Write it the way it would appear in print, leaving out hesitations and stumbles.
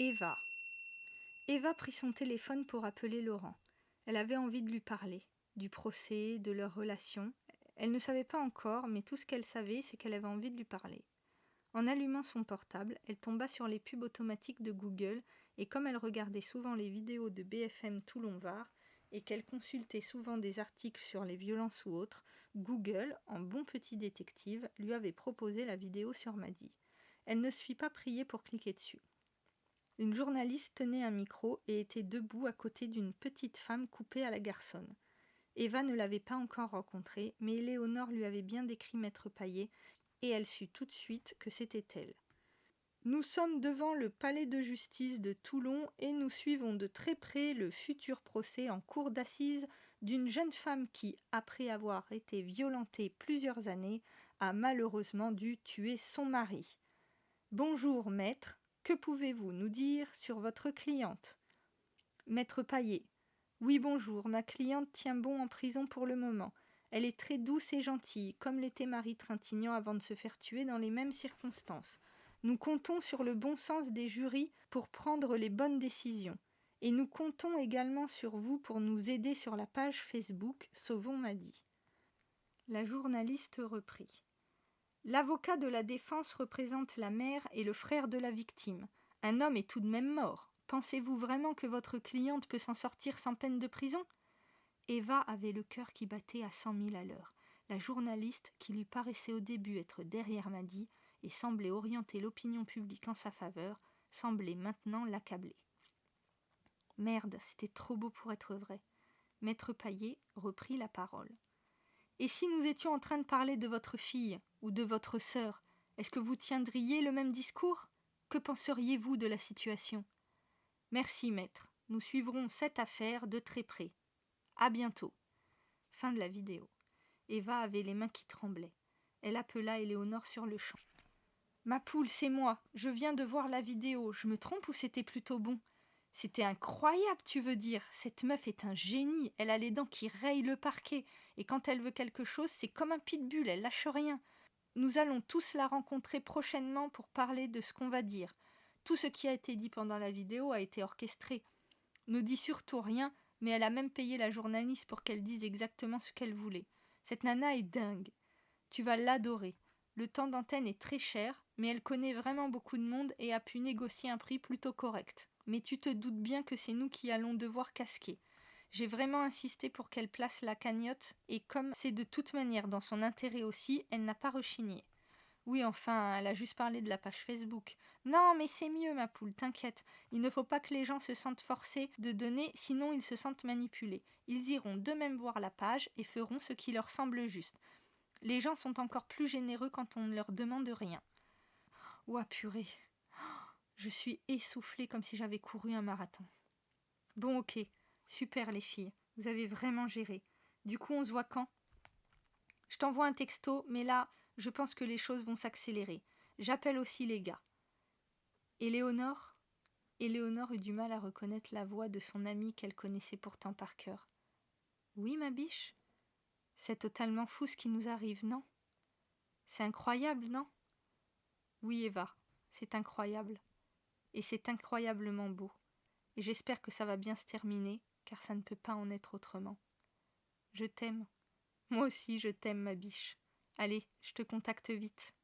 Eva. Eva prit son téléphone pour appeler Laurent. Elle avait envie de lui parler, du procès, de leur relation. Elle ne savait pas encore, mais tout ce qu'elle savait, c'est qu'elle avait envie de lui parler. En allumant son portable, elle tomba sur les pubs automatiques de Google et comme elle regardait souvent les vidéos de BFM Toulon-Var et qu'elle consultait souvent des articles sur les violences ou autres, Google, en bon petit détective, lui avait proposé la vidéo sur Maddy. Elle ne se fit pas prier pour cliquer dessus. Une journaliste tenait un micro et était debout à côté d'une petite femme coupée à la garçonne. Eva ne l'avait pas encore rencontrée, mais Éléonore lui avait bien décrit Maître Paillet et elle sut tout de suite que c'était elle. Nous sommes devant le palais de justice de Toulon et nous suivons de très près le futur procès en cour d'assises d'une jeune femme qui, après avoir été violentée plusieurs années, a malheureusement dû tuer son mari. Bonjour, maître. Que pouvez-vous nous dire sur votre cliente ? Maître Paillet. Oui, bonjour. Ma cliente tient bon en prison pour le moment. Elle est très douce et gentille, comme l'était Marie Trintignant avant de se faire tuer dans les mêmes circonstances. Nous comptons sur le bon sens des jurys pour prendre les bonnes décisions. Et nous comptons également sur vous pour nous aider sur la page Facebook Sauvons Maddy. La journaliste reprit. L'avocat de la défense représente la mère et le frère de la victime. Un homme est tout de même mort. Pensez-vous vraiment que votre cliente peut s'en sortir sans peine de prison ? Eva avait le cœur qui battait à 100 000 à l'heure. La journaliste, qui lui paraissait au début être derrière Maddy et semblait orienter l'opinion publique en sa faveur, semblait maintenant l'accabler. Merde, c'était trop beau pour être vrai. Maître Paillet reprit la parole. Et si nous étions en train de parler de votre fille ou de votre sœur, est-ce que vous tiendriez le même discours ? Que penseriez-vous de la situation ? Merci, maître. Nous suivrons cette affaire de très près. À bientôt. Fin de la vidéo. Eva avait les mains qui tremblaient. Elle appela Éléonore sur le champ. Ma poule, c'est moi. Je viens de voir la vidéo. Je me trompe ou c'était plutôt bon ? C'était incroyable, tu veux dire. Cette meuf est un génie. Elle a les dents qui rayent le parquet. Et quand elle veut quelque chose, c'est comme un pitbull, elle lâche rien. Nous allons tous la rencontrer prochainement pour parler de ce qu'on va dire. Tout ce qui a été dit pendant la vidéo a été orchestré. Ne dis surtout rien, mais elle a même payé la journaliste pour qu'elle dise exactement ce qu'elle voulait. Cette nana est dingue. Tu vas l'adorer. Le temps d'antenne est très cher, mais elle connaît vraiment beaucoup de monde et a pu négocier un prix plutôt correct. Mais tu te doutes bien que c'est nous qui allons devoir casquer. J'ai vraiment insisté pour qu'elle place la cagnotte et comme c'est de toute manière dans son intérêt aussi, elle n'a pas rechigné. Oui, enfin, elle a juste parlé de la page Facebook. Non, mais c'est mieux, ma poule, t'inquiète. Il ne faut pas que les gens se sentent forcés de donner, sinon ils se sentent manipulés. Ils iront d'eux-mêmes voir la page et feront ce qui leur semble juste. Les gens sont encore plus généreux quand on ne leur demande rien. Ouah, purée. Je suis essoufflée comme si j'avais couru un marathon. Bon, ok. Super, les filles. Vous avez vraiment géré. Du coup, on se voit quand ? Je t'envoie un texto, mais là, je pense que les choses vont s'accélérer. J'appelle aussi les gars. Éléonore ? Éléonore eut du mal à reconnaître la voix de son amie qu'elle connaissait pourtant par cœur. Oui, ma biche ? C'est totalement fou ce qui nous arrive, non ? C'est incroyable, non ? Oui, Eva, c'est incroyable. Et c'est incroyablement beau. Et j'espère que ça va bien se terminer, car ça ne peut pas en être autrement. Je t'aime. Moi aussi, je t'aime, ma biche. Allez, je te contacte vite.